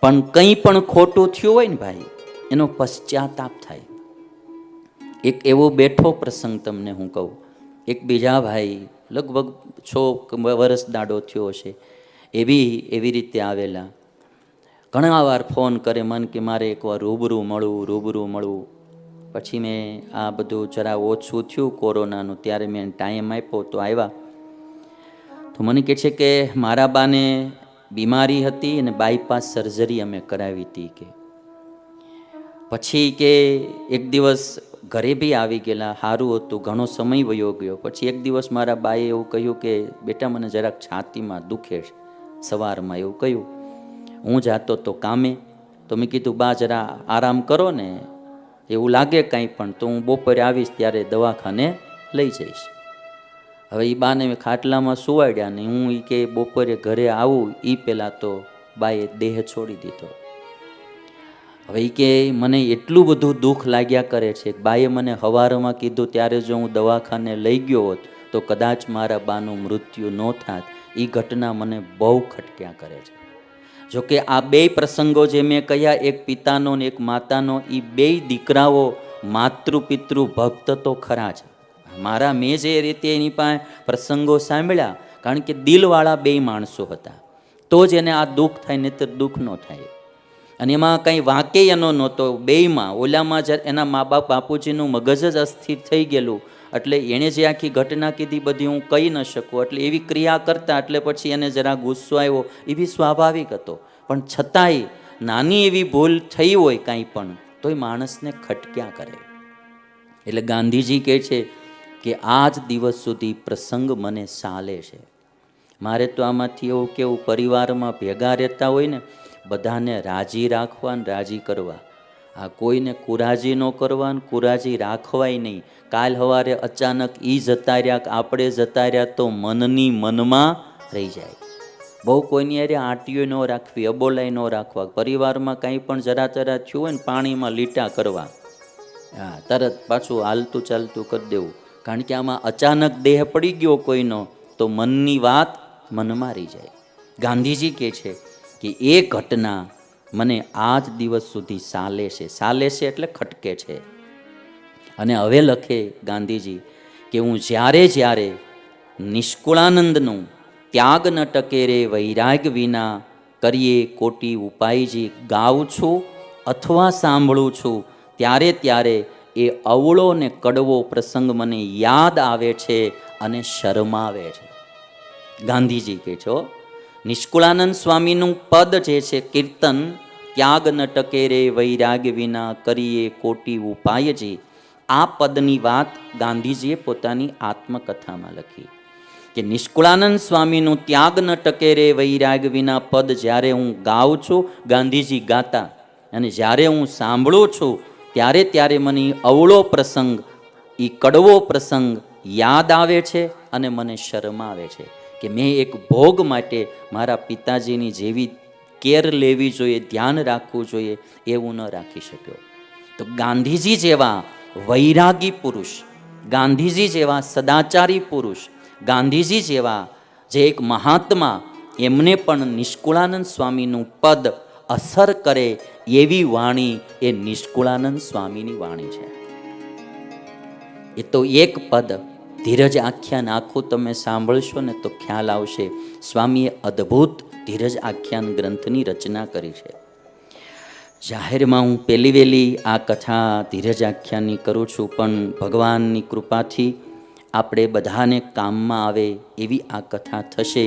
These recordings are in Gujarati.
પણ કંઈ પણ ખોટું થયું હોય ને ભાઈ, એનો પશ્ચાતાપ થાય. એક એવો બેઠો પ્રસંગ તમને હું કહું. એક બીજા ભાઈ લગભગ 6 વર્ષ દાડો થયો હશે, એવી રીતે આવેલા. ઘણા વાર ફોન કરે મન કે મારે એકવાર રૂબરૂ મળવું. પછી મેં આ બધું જરા ઓછું થયું કોરોનાનું, ત્યારે મેં ટાઈમ આપ્યો તો આવ્યા. તો મને કહે છે કે મારા બાને બીમારી હતી અને બાયપાસ સર્જરી અમે કરાવી હતી કે પછી કે એક દિવસ ઘરે બી આવી ગયેલા, સારું હતું, ઘણો સમય વયો ગયો. પછી એક દિવસ મારા બાએ એવું કહ્યું કે બેટા મને જરાક છાતીમાં દુખે છે, સવારમાં એવું કહ્યું. હું જાતો તો કામે, તો મેં કીધું બા જરા આરામ કરો ને, એવું લાગે કાંઈ પણ તો હું બપોરે આવીશ ત્યારે દવાખાને લઈ જઈશ. હવે એ બાને મેં ખાટલામાં સુવાડ્યા ને હું એ કે બપોરે ઘરે આવું એ પહેલાં તો બાએ દેહ છોડી દીધો. હવે એ કે મને એટલું બધું દુઃખ લાગ્યા કરે છે. બાએ મને હવારમાં કીધું ત્યારે જો હું દવાખાને લઈ ગયો હોત તો કદાચ મારા બાનું મૃત્યુ ન થાત. એ ઘટના મને બહુ ખટક્યા કરે છે. જોકે આ બે પ્રસંગો જે મેં કહ્યા, એક પિતાનો ને એક માતાનો, એ બે દીકરાઓ માતૃ પિતૃ ભક્ત તો ખરા છે. મારા મેં જે રીતે એની પાસે પ્રસંગો સાંભળ્યા, કારણ કે દિલવાળા બે માણસો હતા, તો જ એને આ દુઃખ થાય, નહીતર દુઃખ ન થાય. અને એમાં કંઈ વાંકે એનો નહોતો બેયમાં. ઓલામાં જ એના મા બાપ બાપુજીનું મગજ જ અસ્થિર થઈ ગયેલું, એટલે એણે જે આખી ઘટના કીધી બધી હું કહી ન શકું. એટલે એવી ક્રિયા કરતા, એટલે પછી એને જરા ગુસ્સો આવ્યો, એ બી સ્વાભાવિક હતો. પણ છતાંય નાની એવી ભૂલ થઈ હોય કાંઈ પણ, તોય માણસને ખટક્યા કરે. એટલે ગાંધીજી કહે છે કે આજ દિવસ સુધી પ્રસંગ મને સાલે છે. મારે તો આમાંથી એવું કેવું, પરિવારમાં ભેગા રહેતા હોય ને, બધાને રાજી રાખવા ને રાજી કરવા. આ કોઈને કુરાજી ન કરવા ને કુરાજી રાખવાય નહીં. કાલ સવારે અચાનક એ જતા રહ્યા કે આપણે જતા રહ્યા તો મનની મનમાં રહી જાય. બહુ કોઈની અરે આંટીઓ ન રાખવી, અબોલાય ન રાખવા. પરિવારમાં કંઈ પણ જરા થયું હોય ને પાણીમાં લીટા કરવા, હા તરત પાછું હાલતું ચાલતું કરી દેવું. કારણ કે આમાં અચાનક દેહ પડી ગયો કોઈનો તો મનની વાત મનમાં રહી જાય. ગાંધીજી કહે છે કે એ ઘટના મને આજ દિવસ સુધી સાલે છે. સાલે છે એટલે ખટકે છે. અને હવે લખે ગાંધીજી કે હું જ્યારે નિષ્કુળાનંદનું ત્યાગ ન ટકે રે વૈરાગ વિના કરીએ કોટી ઉપાયજી ગાઉં છું અથવા સાંભળું છું, ત્યારે એ અવળો ને કડવો પ્રસંગ મને યાદ આવે છે અને શરમાવે છે. ગાંધીજી કહે છો નિષ્કુળાનંદ સ્વામીનું પદ જે છે કીર્તન, ત્યાગ ન ટકે રે વૈરાગ વિના કરીએ કોટી ઉપાયજી, આ પદની વાત ગાંધીજીએ પોતાની આત્મકથામાં લખી કે નિષ્કુળાનંદ સ્વામીનું ત્યાગ ન ટકે રે વૈરાગ વિના પદ જ્યારે હું ગાઉં છું, ગાંધીજી ગાતા, અને જ્યારે હું સાંભળું છું ત્યારે મને અવળો પ્રસંગ, એ કડવો પ્રસંગ યાદ આવે છે અને મને શરમાવે છે કે મેં એક ભોગ માટે મારા પિતાજીની જેવી કેર લેવી જોઈએ, ધ્યાન રાખવું જોઈએ, એવું ન રાખી શક્યો. તો ગાંધીજી જેવા વૈરાગી પુરુષ, ગાંધીજી જેવા સદાચારી પુરુષ, ગાંધીજી જેવા જે એક મહાત્મા, એમને પણ નિષ્કુળાનંદ સ્વામીનું પદ અસર કરે એવી વાણી એ નિષ્કુળાનંદ સ્વામીની વાણી છે. એ તો એક પદ ધીરજ આખ્યાન આખું તમે સાંભળશો ને તો ખ્યાલ આવશે. સ્વામીએ અદ્ભુત ધીરજ આખ્યાન ગ્રંથની રચના કરી છે. જાહેરમાં હું પહેલી વહેલી આ કથા ધીરજ આખ્યાનની કરું છું, પણ ભગવાનની કૃપાથી આપણે બધાને કામમાં આવે એવી આ કથા થશે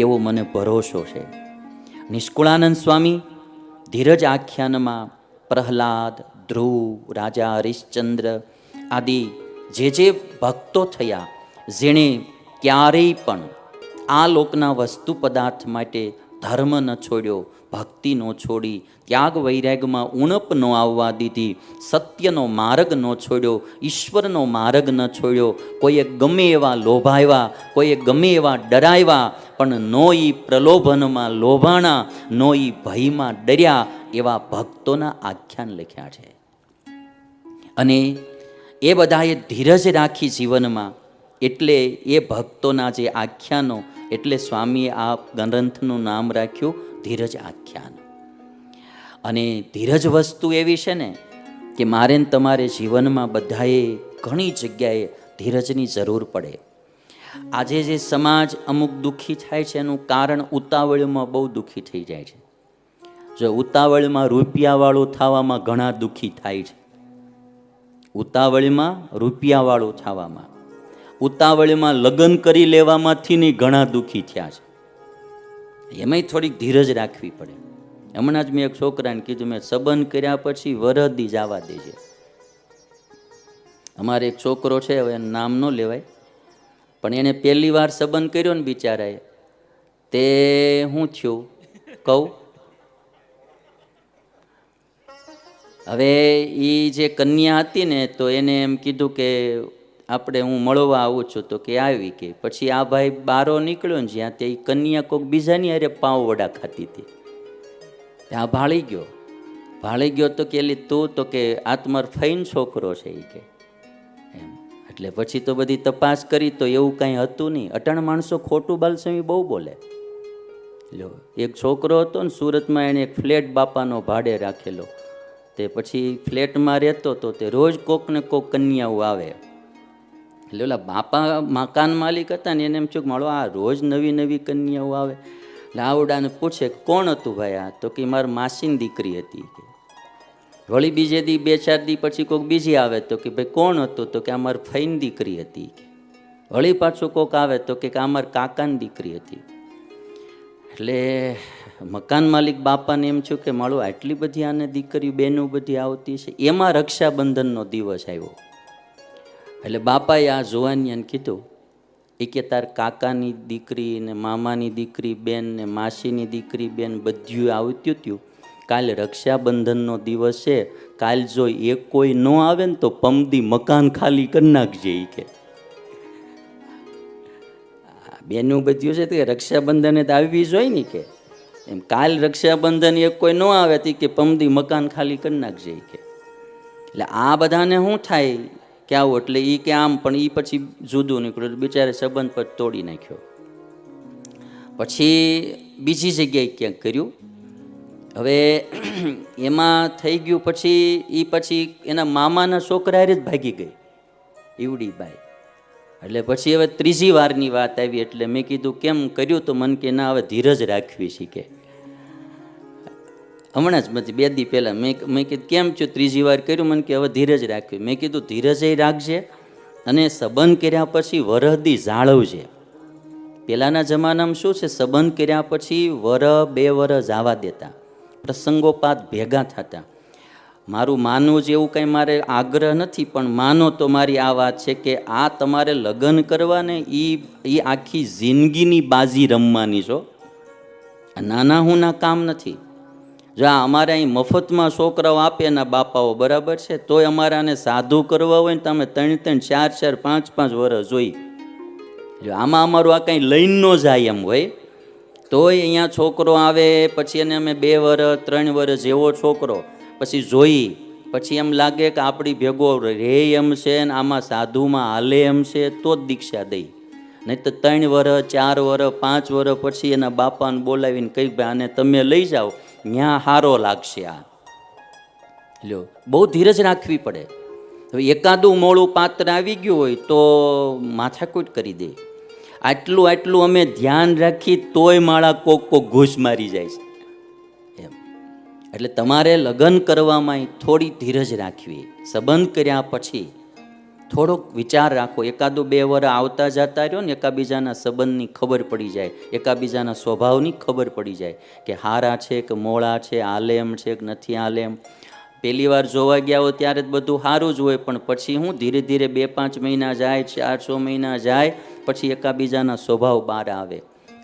એવો મને ભરોસો છે. નિષ્કુળાનંદ સ્વામી ધીરજ આખ્યાનમાં પ્રહલાદ, ધ્રુવ, રાજા હરિશ્ચંદ્ર આદિ જે ભક્તો થયા, જેણે ક્યારેય પણ આ લોકના વસ્તુ પદાર્થ માટે ધર્મ ન છોડ્યો, ભક્તિ ન છોડી, ત્યાગ વૈરાગમાં ઉણપ ન આવવા દીધી, સત્યનો માર્ગ ન છોડ્યો, ઈશ્વરનો માર્ગ ન છોડ્યો, કોઈએ ગમે એવા લોભાવ્યા, કોઈએ ગમે એવા ડરાવ્યા, પણ નો ઈ પ્રલોભનમાં લોભાણા, નો ઈ ભયમાં ડર્યા, એવા ભક્તોના આખ્યાન લખ્યા છે. અને એ બધાએ ધીરજ રાખી જીવનમાં, એટલે એ ભક્તોના જે આખ્યાનો, એટલે સ્વામીએ આ ગ્રંથનું નામ રાખ્યું ધીરજ આખ્યાન. અને ધીરજ વસ્તુ એવી છે ને કે મારે ને તમારે જીવનમાં બધાએ ઘણી જગ્યાએ ધીરજની જરૂર પડે. આજે જે સમાજ અમુક દુઃખી થાય છે એનું કારણ ઉતાવળમાં બહુ દુઃખી થઈ જાય છે. જો ઉતાવળમાં રૂપિયાવાળું થવામાં ઘણા દુઃખી થાય છે. ઉતાવળમાં રૂપિયાવાળું થવામાં, ઉતાવળમાં લગ્ન કરી લેવામાંથી ની ઘણા દુઃખી થયા છે. એમાંય થોડીક ધીરજ રાખવી પડે. હમણાં જ મેં એક છોકરાને કીધું, મેં સંબંધ કર્યા પછી વરદી જવા દેજે. અમારે એક છોકરો છે, હવે એનું નામ ન લેવાય, પણ એને પહેલી વાર સંબંધ કર્યો ને બિચારાએ, તે શું થયું કહું? હવે એ જે કન્યા હતી ને તો એને એમ કીધું કે આપણે હું મળવા આવું છું, તો કે આવી. કે પછી આ ભાઈ બારો નીકળ્યો ને જ્યાં તે કન્યા કોઈક બીજાની અરે પાવ વડા ખાતી હતી, ત્યાં ભાળી ગયો તો કે એલી તું, તો કે આ તમારો ફઈન છોકરો છે એ કે એમ. એટલે પછી તો બધી તપાસ કરી તો એવું કાંઈ હતું નહીં. અટાણ માણસો ખોટું બાલસમી બહુ બોલે. લો, એક છોકરો હતો ને સુરતમાં, એણે એક ફ્લેટ બાપાનો ભાડે રાખેલો. તે પછી ફ્લેટમાં રહેતો તો તે રોજ કોક ને કોક કન્યાઓ આવે. એટલે ઓલા બાપા મકાન માલિક હતા ને એને એમ થયું કે મારો આ રોજ નવી નવી કન્યાઓ આવે. એટલે આવડાને પૂછે કોણ હતું ભાઈ આ? તો કે મારી માસીની દીકરી હતી. વળી બીજે દી 2-4 દી પછી કોઈક બીજી આવે તો કે ભાઈ કોણ હતું? તો કે આ મારી ફઈની દીકરી હતી. વળી પાછું કોક આવે તો કે આ મારા કાકાની દીકરી હતી. એટલે મકાન માલિક બાપાને એમ થયું કે મારું આટલી બધી આને દીકરી બહેનો બધી આવતી છે. એમાં રક્ષાબંધનનો દિવસ આવ્યો. એટલે બાપાએ આ જુવાનિયાને કીધું, એ કે તાર કાકાની દીકરી ને મામાની દીકરી બેન ને માસીની દીકરી બેન બધું આવતું હતું. કાલે રક્ષાબંધનનો દિવસ છે, કાલ જો એક કોઈ ન આવે ને તો પમદી મકાન ખાલી કરી નાખજે. એ કે બેનું બધું છે તે રક્ષાબંધને તો આવવી જોઈએ ને કે એમ. કાલ રક્ષાબંધન એક કોઈ ન આવે તો કે પમદી મકાન ખાલી કરી નાખજે કે. એટલે આ બધાને શું થાય કે આવું, એટલે એ કે આમ, પણ એ પછી જુદું નીકળ્યું, બિચારે સંબંધ પર તોડી નાખ્યો. પછી બીજી જગ્યાએ ક્યાંક કર્યું. હવે એમાં થઈ ગયું પછી એના મામાના છોકરા હારે જ ભાગી ગઈ ઈવડી બાઈ. એટલે પછી હવે ત્રીજી વારની વાત આવી. એટલે મેં કીધું કેમ કર્યું? તો મને કે ના, હવે ધીરજ રાખવી શીખે. હમણાં જ પછી 2 દી પહેલાં મેં કીધું કેમ થયું? ત્રીજી વાર કર્યું. મને કે હવે ધીરજ રાખવી. મેં કીધું ધીરજ રાખજે અને સંબંધ કર્યા પછી વરહદી જાળવજે. પહેલાંના જમાનામાં શું છે, સંબંધ કર્યા પછી 1-2 વર્ષ જવા દેતા, પ્રસંગોપાત ભેગા થતા. મારું માનવું જ એવું કંઈ મારે આગ્રહ નથી, પણ માનો તો મારી આ વાત છે કે આ તમારે લગ્ન કરવાને એ આખી જિંદગીની બાજી રમવાની છો. નાના હુંના કામ નથી. જો આ અમારે અહીં મફતમાં છોકરાઓ આપે એના બાપાઓ, બરાબર છે, તોય અમારે આને સાધુ કરવા હોય ને તમે 3-3, 4-4, 5-5 વર્ષ જોઈ. જો આમાં અમારું આ કંઈ લઈને ન જાય એમ હોય, તોય અહીંયા છોકરો આવે પછી એને અમે 2 વર્ષ 3 વર્ષ જેવો છોકરો પછી જોઈ, પછી એમ લાગે કે આપણી ભેગો રે એમ છે ને આમાં સાધુમાં હાલે એમ છે, તો જ દીક્ષા દઈ. નહીં તો 3 વર્ષ 4 વર્ષ 5 વર્ષ પછી એના બાપાને બોલાવીને કહી ભાઈ આને તમે લઈ જાઓ, ત્યાં સારો લાગશે. આ લ્યો, બહુ ધીરજ રાખવી પડે. હવે એકાદું મોડું પાત્ર આવી ગયું હોય તો માથાકૂટ કરી દે. આટલું અમે ધ્યાન રાખી તોય માળા કોક ઘૂસ મારી જાય છે એમ. એટલે તમારે લગ્ન કરવામાં થોડી ધીરજ રાખવી. સંબંધ કર્યા પછી થોડોક વિચાર રાખો. 1-2 વર્ષ આવતા જતા રહ્યો ને, એકાબીજાના સંબંધની ખબર પડી જાય, એકાબીજાના સ્વભાવની ખબર પડી જાય કે હારા છે કે મોળા છે, હાલે એમ છે કે નથી હાલે એમ. પહેલી વાર જોવા ગયા હોય ત્યારે જ બધું સારું જ હોય, પણ પછી હું ધીરે ધીરે 2-5 મહિના જાય, 4-6 મહિના જાય, પછી એકાબીજાના સ્વભાવ બહાર આવે.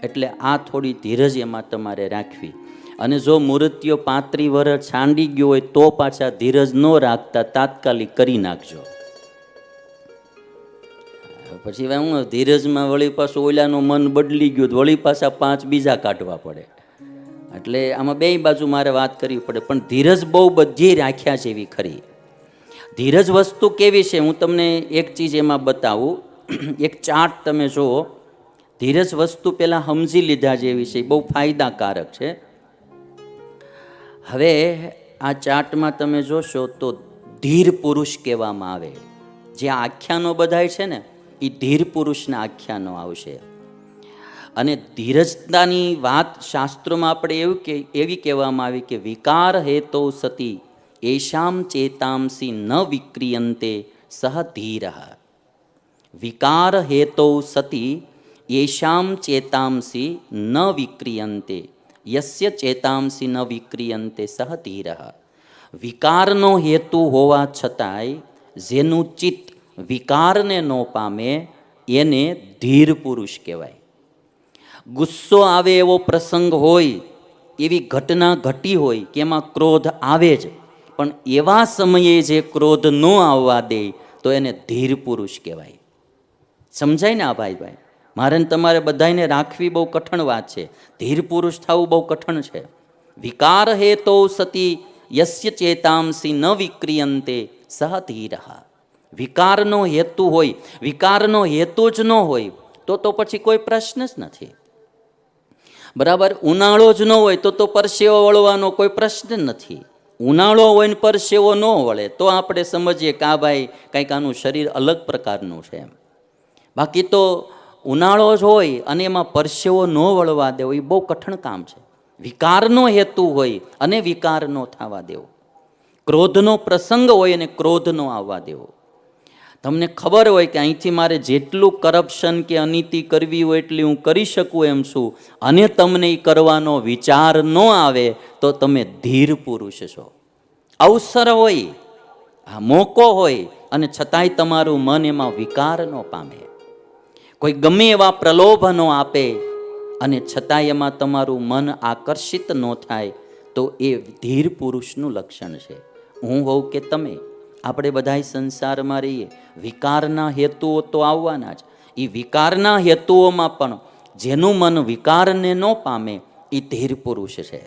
એટલે આ થોડી ધીરજ એમાં તમારે રાખવી. અને જો મૃત્યુ 35 વર્ષ છાંડી ગયો હોય તો પાછા ધીરજ ન રાખતા તાત્કાલિક કરી નાખજો. પછી હું ધીરજમાં વળી પાછું ઓલાનું મન બદલી ગયું, વળી પાછા 5 બીજા કાઢવા પડે. એટલે આમાં 2 બાજુ મારે વાત કરવી પડે. પણ ધીરજ બહુ બધી રાખ્યા જેવી ખરી. ધીરજ વસ્તુ કેવી છે હું તમને એક ચીજ એમાં બતાવું. એક ચાર્ટ તમે જુઓ. ધીરજ વસ્તુ પહેલાં સમજી લીધા જેવી છે, બહુ ફાયદાકારક છે. હવે આ ચાર્ટમાં તમે જોશો તો ધીર પુરુષ કહેવામાં આવે. જે આખ્યાનો બધાય છે ને એ ધીર પુરુષના આખ્યાનો આવશે. અને ધીરજતાની વાત શાસ્ત્રોમાં આપણે એવી કહેવામાં આવી કે વિકાર હેતો સતી એશામ ચેતાંસી ન વિક્રિયંતે સહ ધીર. વિકાર હેતો સતી એશામ ચેતાંસી ન વિક્રિયંતે યસ્ય ચેતાંસી ન વિક્રિયંતે સહ ધીર. વિકારનો હેતુ હોવા છતાંય જેનું ચિત્ત વિકારને ન પામે એને ધીર પુરુષ કહેવાય. ગુસ્સો આવે એવો પ્રસંગ હોય, એવી ઘટના ઘટી હોય કે એમાં ક્રોધ આવે જ, પણ એવા સમયે જે ક્રોધ ન આવવા દે તો એને ધીર પુરુષ કહેવાય. સમજાય ને આ ભાઈ? મારે તમારે બધાને રાખવી બહુ કઠણ વાત છે. ધીર પુરુષ થવું બહુ કઠણ છે. વિકાર હેતો સતી યસ્ય ચેતાંસી ન વિક્રિયંતે સહ ધીર. વિકારનો હેતુ હોય, વિકારનો હેતુ જ ન હોય તો પછી કોઈ પ્રશ્ન જ નથી. બરાબર? ઉનાળો જ ન હોય તો પરસેવો વળવાનો કોઈ પ્રશ્ન નથી. ઉનાળો હોય ને પરસેવો ન વળે તો આપણે સમજીએ કે આ ભાઈ કંઈક આનું શરીર અલગ પ્રકારનું છે. બાકી તો ઉનાળો જ હોય અને એમાં પરસેવો ન વળવા દેવો એ બહુ કઠણ કામ છે. વિકારનો હેતુ હોય અને વિકાર ન થવા દેવો. ક્રોધનો પ્રસંગ હોય અને ક્રોધ ન આવવા દેવો. તમને ખબર હોય કે અહીંથી મારે જેટલું કરપ્શન કે અનીતિ કરવી હોય એટલી હું કરી શકું એમ છું, અને તમને એ કરવાનો વિચાર ન આવે તો તમે ધીર પુરુષ છો. અવસર હોય, આ મોકો હોય, અને છતાંય તમારું મન એમાં વિકાર ન પામે. કોઈ ગમે એવા પ્રલોભનો આપે અને છતાંય એમાં તમારું મન આકર્ષિત ન થાય તો એ ધીર પુરુષનું લક્ષણ છે. હું હોઉં કે તમે, આપણે બધાય સંસારમાં રહીએ, વિકારના હેતુઓ તો આવવાના જ. એ વિકારના હેતુઓમાં પણ જેનું મન વિકારને ન પામે એ ધીર પુરુષ છે.